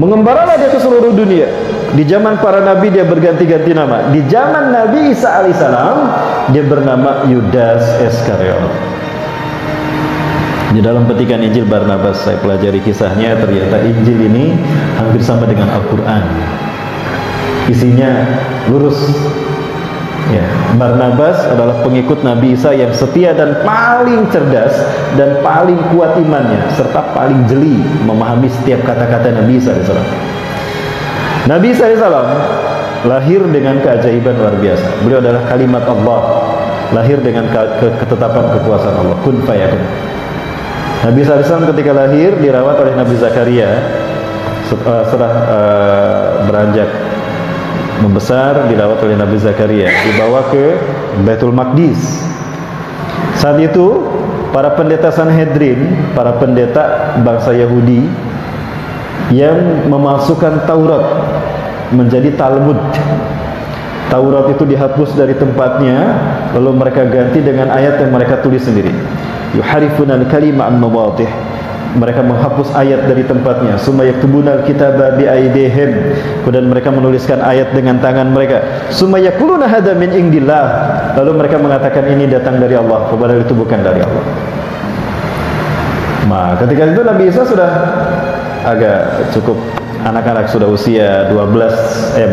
Mengembaralah dia ke seluruh dunia. Di zaman para nabi dia berganti-ganti nama. Di zaman Nabi Isa alaihissalam dia bernama Yudas Iskariot. Di dalam petikan Injil Barnabas saya pelajari kisahnya, ternyata Injil ini hampir sama dengan Al-Quran. Isinya lurus. Ya, Barnabas adalah pengikut Nabi Isa yang setia dan paling cerdas dan paling kuat imannya, serta paling jeli memahami setiap kata-kata Nabi Isa AS. Nabi Isa AS lahir dengan keajaiban luar biasa. Beliau adalah kalimat Allah, lahir dengan ketetapan kekuasaan Allah, kun fayakun. Nabi Isa AS ketika lahir dirawat oleh Nabi Zakaria. Setelah beranjak membesar dirawat oleh Nabi Zakaria, dibawa ke Baitul Maqdis. Saat itu para pendeta Sanhedrin, para pendeta bangsa Yahudi yang memasukkan Taurat menjadi Talmud. Taurat itu dihapus dari tempatnya, lalu mereka ganti dengan ayat yang mereka tulis sendiri. Yuharifunal kalima an mawadih. Mereka menghapus ayat dari tempatnya. Summa yaktubunal kitaba bi aydihim. Kemudian mereka menuliskan ayat dengan tangan mereka. Summa yaquluna hadza min indillah. Lalu mereka mengatakan ini datang dari Allah, padahal itu bukan dari Allah. Nah, ketika itu Nabi Isa sudah agak cukup anak-anak, sudah usia 12,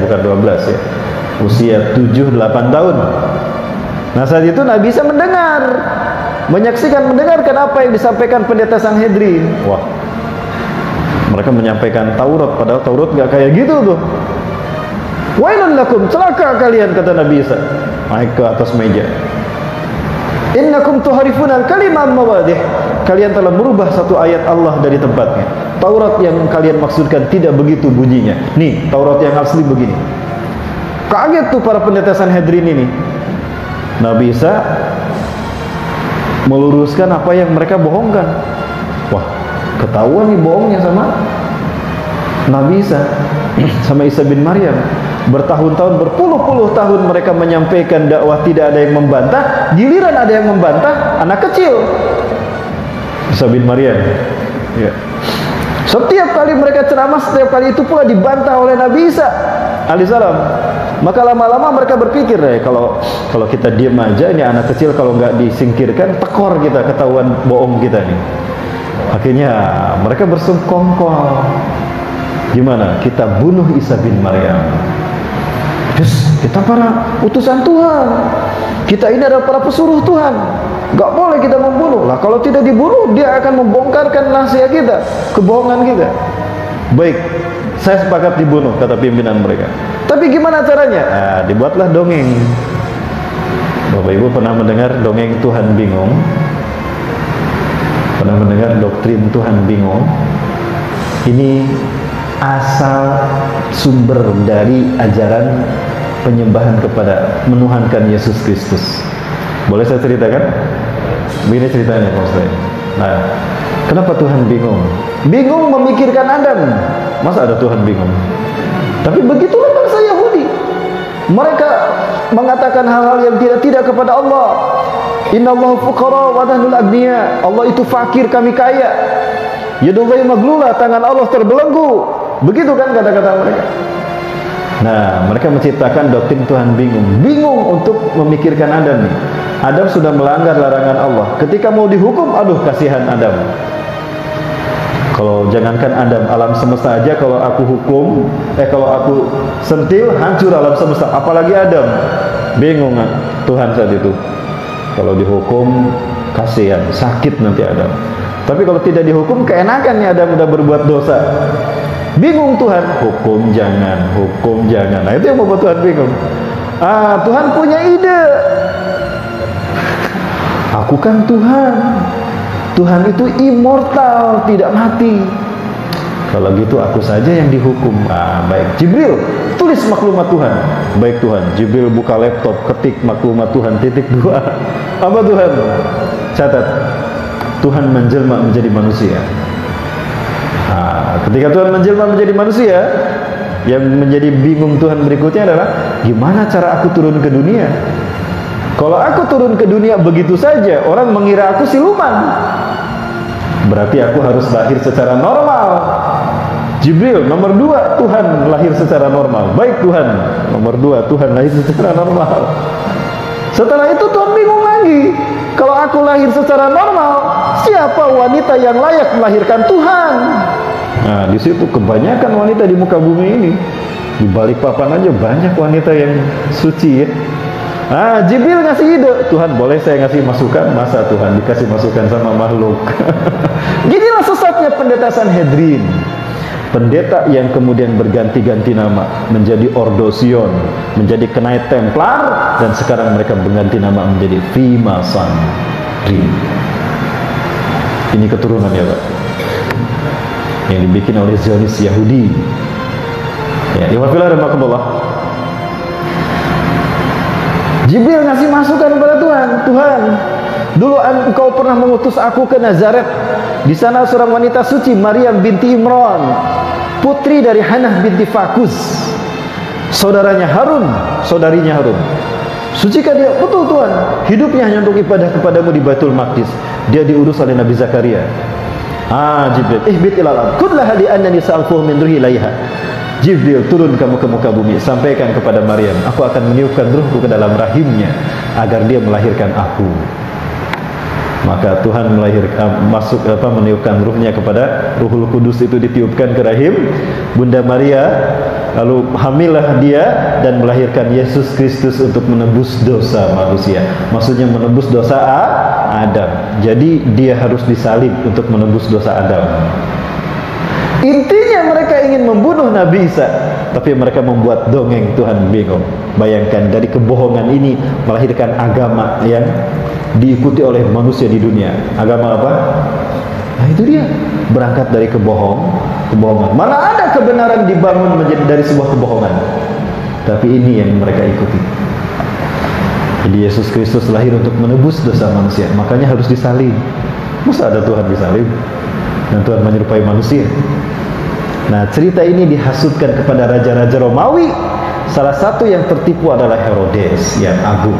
bukan 12 ya. Usia 7-8 tahun. Nah, saat itu Nabi Isa mendengarkan apa yang disampaikan pendeta Sanhedrin. Wah, mereka menyampaikan Taurat, padahal Taurat nggak kayak gitu tuh. Wailun lakum, celaka kalian, kata Nabi Isa, naik ke atas meja. Innakum tuharifuna al-kalima mawadih. Kalian telah merubah satu ayat Allah dari tempatnya. Taurat yang kalian maksudkan tidak begitu bunyinya. Nih, Taurat yang asli begini. Kaget tuh para pendeta Sanhedrin ini. Nabi Isa meluruskan apa yang mereka bohongkan. Wah, ketahuan nih bohongnya sama Nabi Isa, sama Isa bin Maryam. Bertahun-tahun, berpuluh-puluh tahun mereka menyampaikan dakwah, tidak ada yang membantah. Giliran ada yang membantah, anak kecil, Isa bin Maryam. Ya. Setiap kali mereka ceramah, setiap kali itu pula dibantah oleh Nabi Isa alaihissalam. Maka lama-lama mereka berpikir, kalau kita diam aja, ini anak kecil kalau nggak disingkirkan, tekor kita, ketahuan bohong kita nih. Akhirnya mereka bersungkongkol, gimana kita bunuh Isa bin Maryam. Yes, kita para utusan Tuhan, kita ini adalah para pesuruh Tuhan, nggak boleh kita membunuh. Lah kalau tidak dibunuh, dia akan membongkarkan rahasia kita, kebohongan kita. Baik, saya sepakat dibunuh, kata pimpinan mereka. Tapi gimana caranya? Nah, dibuatlah dongeng. Bapak Ibu pernah mendengar dongeng Tuhan bingung? Pernah mendengar doktrin Tuhan bingung? Ini asal sumber dari ajaran penyembahan kepada menuhankan Yesus Kristus. Boleh saya ceritakan? Begini ceritanya, Pak Ustaz. Nah, kenapa Tuhan bingung? Bingung memikirkan Adam. Masa ada Tuhan bingung? Tapi begitulah bangsa Yahudi. Mereka mengatakan hal-hal yang tidak kepada Allah. Innallaha fuqara wa nahnul aghniya. Allah itu fakir, kami kaya. Yadullahi maghlula, tangan Allah terbelenggu. Begitu kan kata-kata mereka. Nah, mereka menciptakan doktrin Tuhan bingung. Bingung untuk memikirkan Adam nih. Adam sudah melanggar larangan Allah. Ketika mau dihukum, aduh kasihan Adam. Kalau jangankan Adam, alam semesta aja kalau aku hukum, kalau aku sentil, hancur alam semesta. Apalagi Adam. Bingung Tuhan saat itu. Kalau dihukum, kasihan, sakit nanti Adam. Tapi kalau tidak dihukum, keenakan nih Adam udah berbuat dosa. Bingung Tuhan, hukum jangan, hukum jangan. Nah itu yang membuat Tuhan bingung. Tuhan punya ide. Aku kan Tuhan. Tuhan itu immortal, tidak mati. Kalau gitu aku saja yang dihukum. Baik, Jibril, tulis maklumat Tuhan. Baik Tuhan. Jibril buka laptop, ketik maklumat Tuhan, .2. Apa Tuhan? Catat, Tuhan menjelma menjadi manusia. Ketika Tuhan menjelma menjadi manusia, yang menjadi bingung Tuhan berikutnya adalah, gimana cara aku turun ke dunia? Kalau aku turun ke dunia begitu saja, orang mengira aku siluman. Berarti aku harus lahir secara normal. Jibril, nomor 2, Tuhan lahir secara normal. Baik Tuhan, nomor 2, Tuhan lahir secara normal. Setelah itu Tuhan bingung lagi. Kalau aku lahir secara normal, siapa wanita yang layak melahirkan Tuhan? Nah, di situ kebanyakan wanita di muka bumi ini. Di balik papan aja banyak wanita yang suci ya. Ah, Jibril ngasih ide, Tuhan boleh saya ngasih masukan? Masa Tuhan dikasih masukan sama makhluk? Ginilah sesatnya pendeta Sanhedrin. Pendeta yang kemudian berganti-ganti nama menjadi Ordosion, menjadi Knight Templar, dan sekarang mereka berganti nama menjadi Freemason. Ini keturunan ya Pak, yang dibikin oleh Zionis Yahudi. Ya, iwafillah rahmatullah. Jibril ngasih masukan kepada Tuhan. Tuhan, dulu engkau pernah mengutus aku ke Nazaret. Di sana seorang wanita suci, Maryam binti Imran, putri dari Hannah binti Fakus, saudaranya Harun, saudarinya Harun. Sucikah dia? Betul Tuhan. Hidupnya hanya untuk ibadah kepadamu di Baitul Maqdis. Dia diurus oleh Nabi Zakaria. Ah, Jibril, ihbit ilal ardh, qul laha li annani sa'alfuhu min ruhi ilaiha. Jibril, turun kamu ke muka bumi, sampaikan kepada Maryam, aku akan meniupkan ruhku ke dalam rahimnya agar dia melahirkan aku. Maka Tuhan meniupkan ruhnya kepada Ruhul Kudus, itu ditiupkan ke rahim Bunda Maria, lalu hamillah dia dan melahirkan Yesus Kristus untuk menebus dosa manusia. Maksudnya menebus dosa Adam. Jadi dia harus disalib untuk menebus dosa Adam. Intinya mereka ingin membunuh Nabi Isa, tapi mereka membuat dongeng. Tuhan bingung. Bayangkan, dari kebohongan ini melahirkan agama yang diikuti oleh manusia di dunia. Agama apa? Nah itu dia, berangkat dari kebohongan. Mana ada kebenaran dibangun menjadi dari sebuah kebohongan. Tapi ini yang mereka ikuti. Jadi Yesus Kristus lahir untuk menebus dosa manusia, makanya harus disalib. Masa ada Tuhan disalib dan Tuhan menyerupai manusia? Nah, cerita ini dihasutkan kepada raja-raja Romawi. Salah satu yang tertipu adalah Herodes yang agung,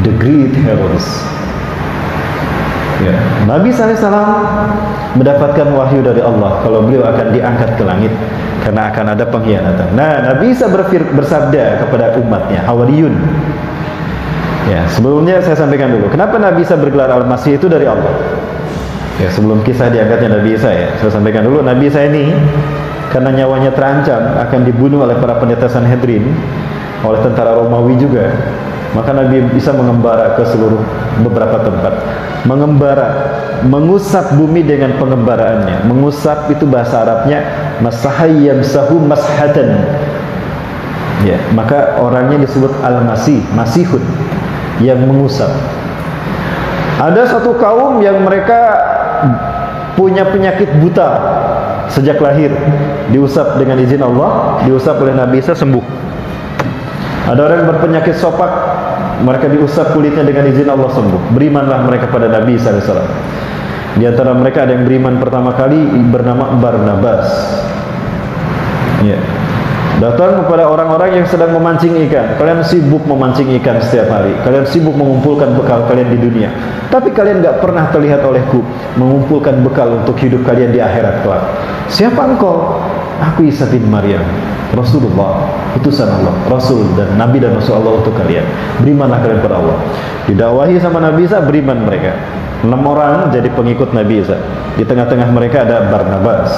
the great Herodes. Ya, Nabi SAW mendapatkan wahyu dari Allah kalau beliau akan diangkat ke langit karena akan ada pengkhianatan. Nah, Nabi Isa bersabda kepada umatnya, Hawariyun. Ya, sebelumnya saya sampaikan dulu, kenapa Nabi Isa bergelar Al-Masih itu dari Allah. Ya, sebelum kisah diangkatnya Nabi Isa ya, saya sampaikan dulu, Nabi Isa ini karena nyawanya terancam akan dibunuh oleh para pendeta Sanhedrin, oleh tentara Romawi juga. Maka Nabi Isa mengembara ke seluruh beberapa tempat. Mengembara, mengusap bumi dengan pengembaraannya. Mengusap itu bahasa Arabnya masahayyam sahu mashatan. Ya, maka orangnya disebut Al-Masih, Masihud, yang mengusap. Ada satu kaum yang mereka punya penyakit buta sejak lahir, diusap dengan izin Allah, diusap oleh Nabi Isa sembuh. Ada orang yang berpenyakit sopak, mereka diusap kulitnya dengan izin Allah sembuh. Berimanlah mereka pada Nabi Isa AS. Di antara mereka ada yang beriman pertama kali bernama Barnabas. Ya. Datang kepada orang-orang yang sedang memancing ikan. Kalian sibuk memancing ikan setiap hari. Kalian sibuk mengumpulkan bekal kalian di dunia. Tapi kalian gak pernah terlihat olehku mengumpulkan bekal untuk hidup kalian di akhirat kelak. Siapa engkau? Aku Isa bin Maryam, Rasulullah, utusan Allah, Rasul dan Nabi dan Rasul Allah untuk kalian. Berimanlah kalian pada Allah. Didakwahi sama Nabi Isa, beriman mereka. 6 orang jadi pengikut Nabi Isa. Di tengah-tengah mereka ada Barnabas.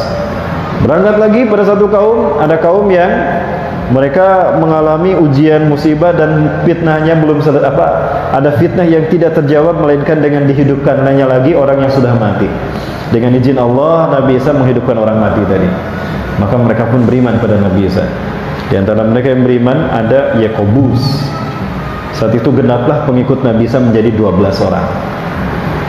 Berangkat lagi pada satu kaum, ada kaum yang mereka mengalami ujian, musibah dan fitnahnya belum ada fitnah yang tidak terjawab melainkan dengan dihidupkannya lagi orang yang sudah mati. Dengan izin Allah, Nabi Isa menghidupkan orang mati tadi. Maka mereka pun beriman pada Nabi Isa. Di antara mereka yang beriman ada Yakobus. Saat itu genaplah pengikut Nabi Isa menjadi 12 orang.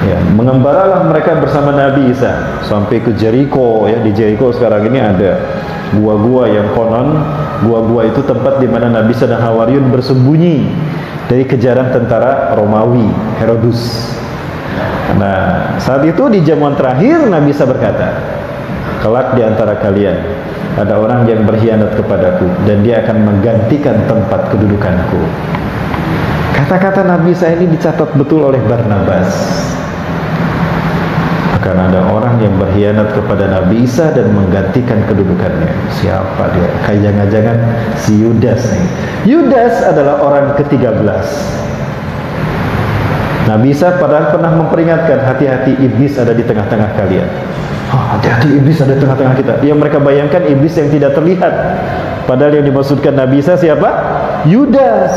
Ya, mengembaralah mereka bersama Nabi Isa sampai ke Jericho. Ya, di Jericho sekarang ini ada gua-gua yang konon gua-gua itu tempat di mana Nabi Isa dan Hawariyun bersembunyi dari kejaran tentara Romawi, Herodes. Nah, saat itu di zaman terakhir Nabi Isa berkata, kelak di antara kalian ada orang yang berkhianat kepadaku dan dia akan menggantikan tempat kedudukanku. Kata-kata Nabi Isa ini dicatat betul oleh Barnabas. akan ada orang yang berkhianat kepada Nabi Isa dan menggantikan kedudukannya. Siapa dia? Kayak jangan-jangan si Yudas nih. Yudas adalah orang ke-13. Nabi Isa padahal pernah memperingatkan, hati-hati iblis ada di tengah-tengah kalian. Hati-hati iblis ada di tengah-tengah kita. Yang mereka bayangkan iblis yang tidak terlihat. Padahal yang dimaksudkan Nabi Isa siapa? Yudas.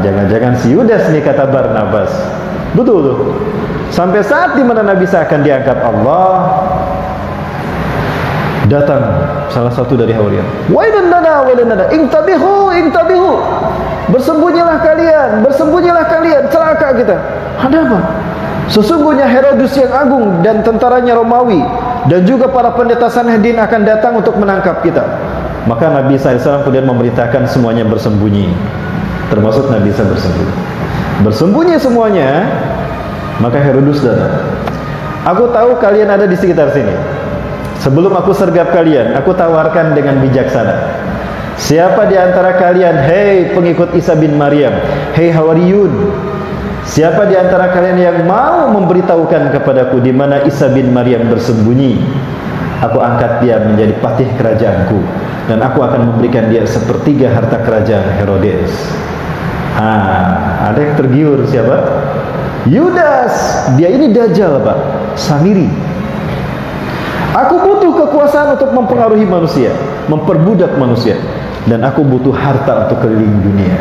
Jangan-jangan si Yudas nih, kata Barnabas. Betul tuh. Sampai saat dimana Nabi Isa akan diangkat Allah, datang salah satu dari Hawarian. Wailun lana, intabihu. Bersembunyilah kalian, celaka kita. Ada apa? Sesungguhnya Herodes yang agung dan tentaranya Romawi dan juga para pendeta Sanhedrin akan datang untuk menangkap kita. Maka Nabi Isa AS kemudian memerintahkan semuanya bersembunyi, termasuk Nabi Isa bersembunyi. Bersembunyi semuanya. Maka Herodes datang. Aku tahu kalian ada di sekitar sini. Sebelum aku sergap kalian, aku tawarkan dengan bijaksana. Siapa di antara kalian, hei pengikut Isa bin Maryam, hei Hawariyun, siapa di antara kalian yang mau memberitahukan kepadaku di mana Isa bin Maryam bersembunyi, aku angkat dia menjadi patih kerajaanku, dan aku akan memberikan dia sepertiga harta kerajaan Herodes. Ada yang tergiur. Siapa? Yudas. Dia ini dajjal, Pak, Samiri. Aku butuh kekuasaan untuk mempengaruhi manusia, memperbudak manusia, dan aku butuh harta untuk keliling dunia,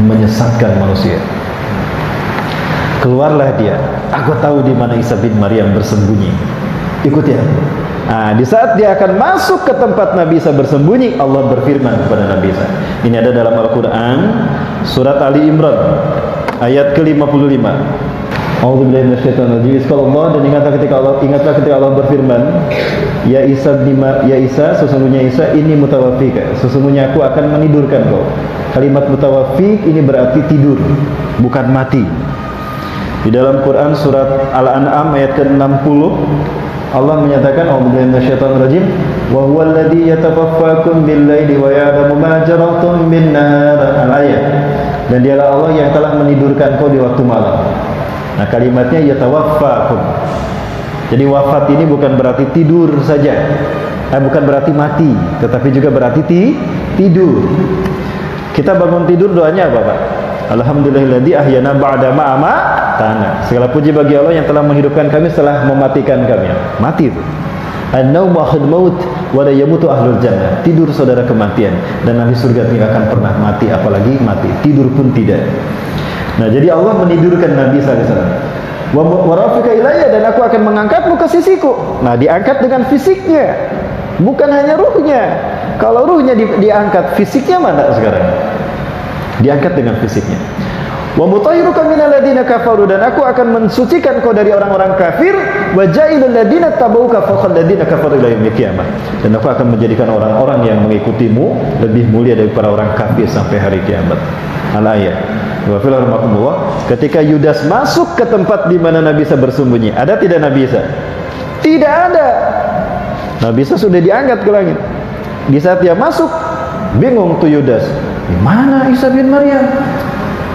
menyesatkan manusia. Keluarlah dia. Aku tahu di mana Isa bin Maryam bersembunyi. Ikuti aku. Di saat dia akan masuk ke tempat Nabi Isa bersembunyi, Allah berfirman kepada Nabi Isa. Ini ada dalam Al-Quran, surat Ali Imran, ayat ke-55. A'udzubillahi minasyaitonir rajim. Kalau Allah, dan ingatlah ketika Allah berfirman, ya Isa, sesungguhnya Isa ini mutawafika, sesungguhnya aku akan menidurkan kau. Kalimat mutawafik ini berarti tidur, bukan mati. Di dalam Quran surat Al-An'am ayat ke-60, Allah menyatakan, a'udzubillahi minasyaitonir rajim, wa huwal ladzi yatawaffakum bil-laili wa ya'lamu ma jarahtum bin-nahar. Al-ayat. Dan dialah Allah yang telah menidurkan kau di waktu malam. Nah, kalimatnya yatawaffakum. Jadi wafat ini bukan berarti tidur saja, bukan berarti mati, tetapi juga berarti tidur. Kita bangun tidur, doanya apa, Pak? Alhamdulillahilladzi ahyana ba'da ma amatana. Segala puji bagi Allah yang telah menghidupkan kami setelah mematikan kami. Mati itu. An-naum akhul maut wa la yamutu ahlul jannah. Tidur saudara kematian, dan ahli surga tidak akan pernah mati, apalagi mati. Tidur pun tidak. Nah, jadi Allah menidurkan Nabi SAW. Wa rafika ilayya, dan aku akan mengangkatmu ke sisiku. Nah, diangkat dengan fisiknya, bukan hanya ruhnya. Kalau ruhnya diangkat, fisiknya mana sekarang? Diangkat dengan fisiknya. Wa mutahhiruka minal ladzina kafaru, dan aku akan mensucikan kau dari orang-orang kafir. Wa ja'ilul ladzina tabauka fawqal ladzina kafaru ila yaumil qiyamah, dan aku akan menjadikan orang-orang yang mengikutimu lebih mulia daripada orang kafir sampai hari kiamat. Al-ayat. Ketika Yudas masuk ke tempat di mana Nabi Isa bersembunyi, ada tidak Nabi Isa? Tidak ada. Nabi Isa sudah diangkat ke langit. Di saat dia masuk, bingung tuh Yudas. Di mana Isa bin Maryam?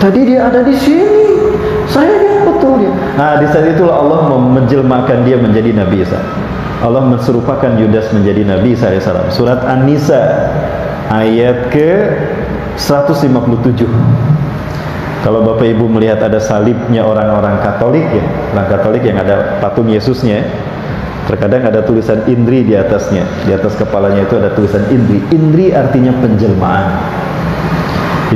Tadi dia ada di sini. Saya lihat betul dia. Nah, di saat itulah Allah menjelmakan dia menjadi Nabi Isa. Allah menserupakan Yudas menjadi Nabi Isa AS. Surat An-Nisa ayat ke 157. Kalau Bapak Ibu melihat ada salibnya orang-orang Katolik, ya, orang Katolik yang ada patung Yesusnya, terkadang ada tulisan Indri di atasnya. Di atas kepalanya itu ada tulisan Indri. Indri artinya penjelmaan.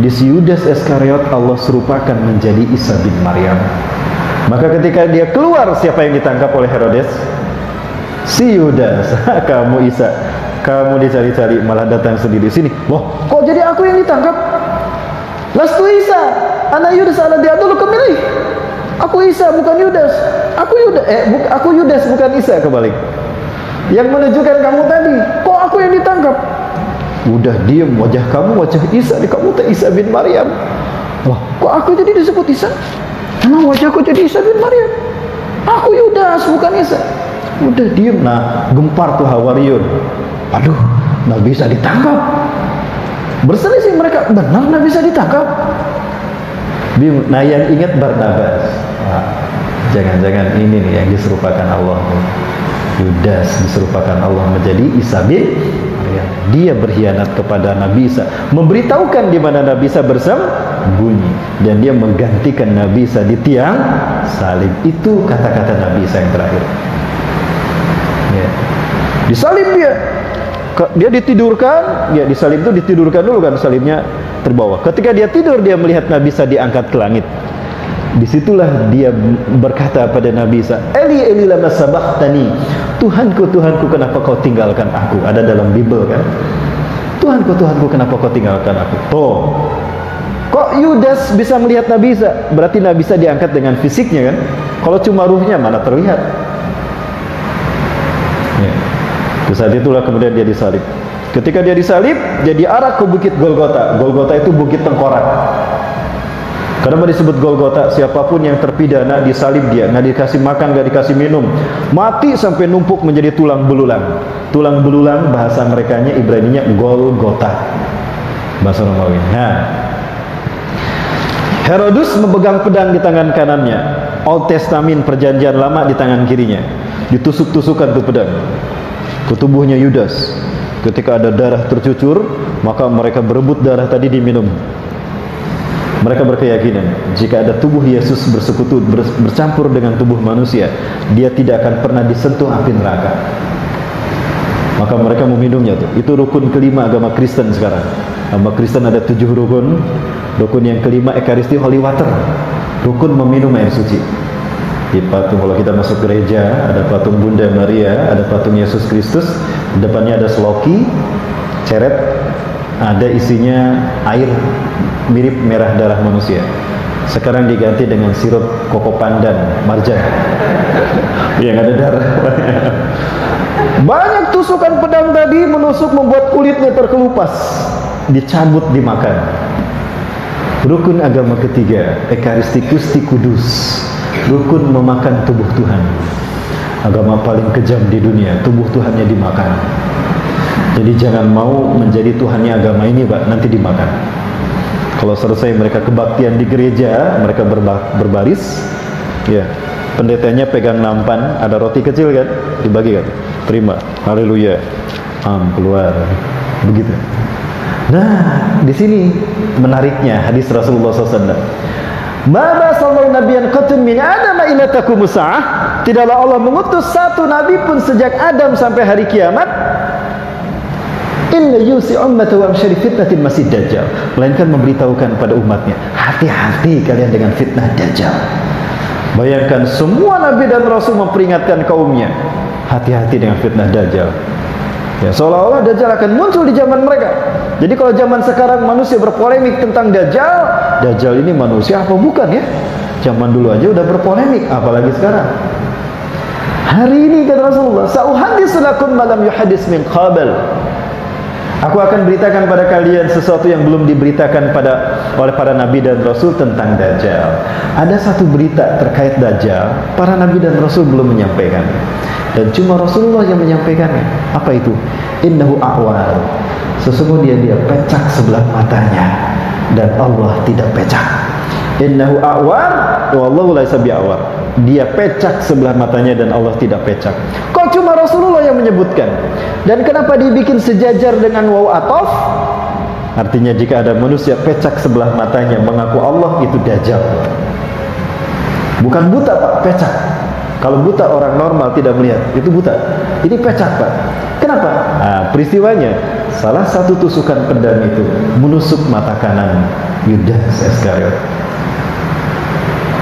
Jadi si Yudas Iskariot Allah serupakan menjadi Isa bin Maryam. Maka ketika dia keluar, siapa yang ditangkap oleh Herodes? Si Yudas. Kamu Isa, kamu dicari-cari, malah datang sendiri sini. Wah, kok jadi aku yang ditangkap? Lastu Isa, anak Yudas ala dia dulu kemilih. Aku Isa, bukan Yudas. Aku Yudas, bukan Isa, kebalik. Yang menunjukkan kamu tadi, kok aku yang ditangkap? Udah diem, wajah kamu wajah Isa, kamu tak Isa bin Maryam. Wah, kok aku jadi disebut Isa? Emang wajahku jadi Isa bin Maryam? Aku Yudas, bukan Isa. Udah diem. Nah, gempar tuh Hawariyun. Aduh, Nabi Isa ditangkap. Berselisih mereka, benar Nabi Isa ditangkap. Nah, yang ingat Barnabas. Jangan-jangan ini nih yang diserupakan Allah. Yudas diserupakan Allah menjadi Isa bin Maryam. Dia berkhianat kepada Nabi Isa, memberitahukan di mana Nabi Isa bersembunyi, dan dia menggantikan Nabi Isa di tiang salib. Itu kata-kata Nabi Isa yang terakhir. Ya. Disalib dia ditidurkan, ya disalib itu ditidurkan dulu kan, salibnya terbawa. Ketika dia tidur, dia melihat Nabi Isa diangkat ke langit. Disitulah dia berkata pada Nabi Isa, Eli Eli lama sabaqtani, Tuhanku Tuhanku kenapa kau tinggalkan aku? Ada dalam Bible kan, Tuhanku Tuhanku kenapa kau tinggalkan aku? Tuh, kok Yudas bisa melihat Nabi Isa? Berarti Nabi Isa diangkat dengan fisiknya kan? Kalau cuma ruhnya mana terlihat ya. Saat itulah kemudian dia disalib. Ketika dia disalib, dia diarak ke bukit Golgota. Golgota itu bukit tengkorak. Kenapa disebut Golgota? Siapapun yang terpidana disalib dia, nggak dikasih makan, nggak dikasih minum, mati sampai numpuk menjadi tulang belulang. Tulang belulang bahasa merekanya Ibraninya Golgota, bahasa Romawi. Nah, Herodus memegang pedang di tangan kanannya, Old Testament perjanjian lama di tangan kirinya. Ditusuk-tusukan tuh pedang ke tubuhnya Yudas. Ketika ada darah tercucur, maka mereka berebut darah tadi diminum. Mereka berkeyakinan jika ada tubuh Yesus bersekutu, bercampur dengan tubuh manusia, dia tidak akan pernah disentuh api neraka. Maka mereka meminumnya tuh. Itu rukun kelima agama Kristen sekarang. Agama Kristen ada 7 rukun. Rukun yang kelima Ekaristi Holy Water, rukun meminum air suci. Di patung, kalau kita masuk gereja, ada patung Bunda Maria, ada patung Yesus Kristus, depannya ada seloki, ceret, ada isinya air mirip merah darah manusia. Sekarang diganti dengan sirup koko pandan, marjan, yang ada darah. Banyak tusukan pedang tadi menusuk, membuat kulitnya terkelupas, dicabut, dimakan. Rukun agama ketiga, Ekaristikus Kudus, rukun memakan tubuh Tuhan. Agama paling kejam di dunia, tubuh Tuhannya dimakan. Jadi jangan mau menjadi Tuhannya agama ini, Pak, nanti dimakan. Kalau selesai mereka kebaktian di gereja, mereka berbaris, ya, pendetanya pegang nampan, ada roti kecil kan, dibagi kan, terima, haleluya, keluar, begitu. Nah, di sini menariknya hadis Rasulullah SAW. Maba sallallahu nabiyan qatun min Adam ila taqumus saah. Tidaklah Allah mengutus satu nabi pun sejak Adam sampai hari kiamat. Illa yusi ummata wa syari fitnatin masih dajjal. Melainkan memberitahukan pada umatnya, hati-hati kalian dengan fitnah dajjal. Bayangkan semua nabi dan rasul memperingatkan kaumnya, hati-hati dengan fitnah dajjal. Ya, seolah-olah dajjal akan muncul di zaman mereka. Jadi kalau zaman sekarang manusia berpolemik tentang dajjal, dajjal ini manusia apa bukan ya? Zaman dulu aja udah berpolemik, apalagi sekarang. Hari ini kata Rasulullah, "Sa'uhaditsu lakum ma lam yuhaddits min qabl." Aku akan beritakan pada kalian sesuatu yang belum diberitakan oleh para nabi dan rasul tentang dajjal. Ada satu berita terkait dajjal, para nabi dan rasul belum menyampaikan. Dan cuma Rasulullah yang menyampaikannya. Apa itu? Innahu a'war. Sesungguhnya dia pecak sebelah matanya dan Allah tidak pecak. Innahu a'war wallahu laisa bi'awar. Dia pecak sebelah matanya dan Allah tidak pecak. Kok cuma Rasulullah yang menyebutkan? Dan kenapa dibikin sejajar dengan waw ataf? Artinya jika ada manusia pecak sebelah matanya mengaku Allah, itu dajjal. Bukan buta, Pak, pecak. Kalau buta orang normal tidak melihat, itu buta. Ini pecak, Pak. Kenapa? Nah, peristiwanya, salah satu tusukan pedang itu menusuk mata kanan Yudas Iskariot.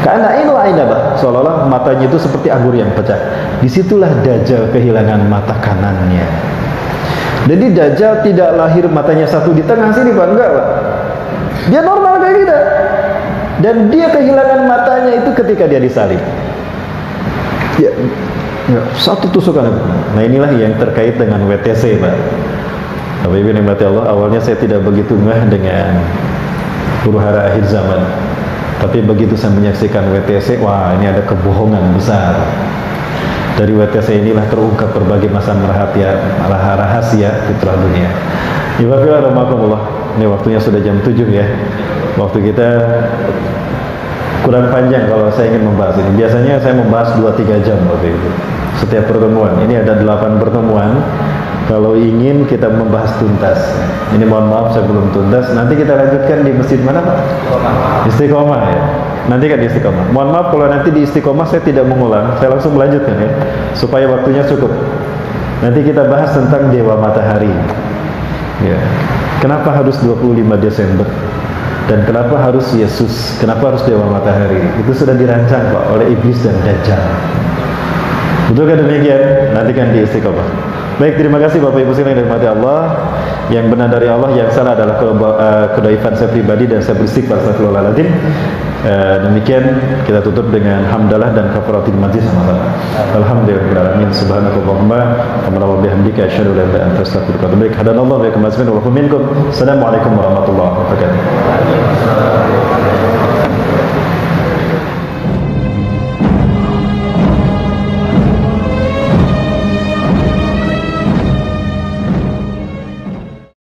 Karena ini ainabah, seolah-olah matanya itu seperti anggur yang pecah. Disitulah Dajjal kehilangan mata kanannya. Jadi Dajjal tidak lahir matanya satu di tengah sini, Pak, enggak, Pak. Dia normal kayak kita. Dan dia kehilangan matanya itu ketika dia disalib. Ya, satu tusukan. Nah, inilah yang terkait dengan WTC, Pak. Bapak Ibu yang Allah, awalnya saya tidak begitu ngeh dengan huru-hara akhir zaman. Tapi begitu saya menyaksikan WTC, wah, ini ada kebohongan besar. Dari WTC inilah terungkap berbagai macam rahasia fitrah dunia. Ibadah rahmatullah. Ini waktunya sudah jam 7 ya. Waktu kita kurang panjang kalau saya ingin membahas ini. Biasanya saya membahas 2-3 jam waktu itu setiap pertemuan. Ini ada 8 pertemuan. Kalau ingin kita membahas tuntas, ini mohon maaf saya belum tuntas. Nanti kita lanjutkan di masjid mana Pak? Istiqomah ya. Nanti kan di Istiqomah. Mohon maaf kalau nanti di Istiqomah saya tidak mengulang, saya langsung melanjutkan ya, supaya waktunya cukup. Nanti kita bahas tentang Dewa Matahari. Ya. Kenapa harus 25 Desember? Dan kenapa harus Yesus? Kenapa harus Dewa Matahari? Itu sudah dirancang Pak oleh iblis dan Dajjal. Betulkah demikian? Nanti kan di Istiqomah. Baik, terima kasih Bapak Ibu sekalian yang dirahmati Allah. Yang benar dari Allah, yang salah adalah kedaifan saya pribadi dan saya beristighfar astagfirullahaladzim. Demikian kita tutup dengan hamdalah dan kafaratul majlis sama-sama. Alhamdulillahirabbil alamin. Subhanakallahumma wa bihamdika asyhadu an la ilaha illa anta astaghfiruka wa atubu ilaik. Hadanallahu wa iyyakum ajmain wa minkum. Assalamualaikum warahmatullahi wabarakatuh.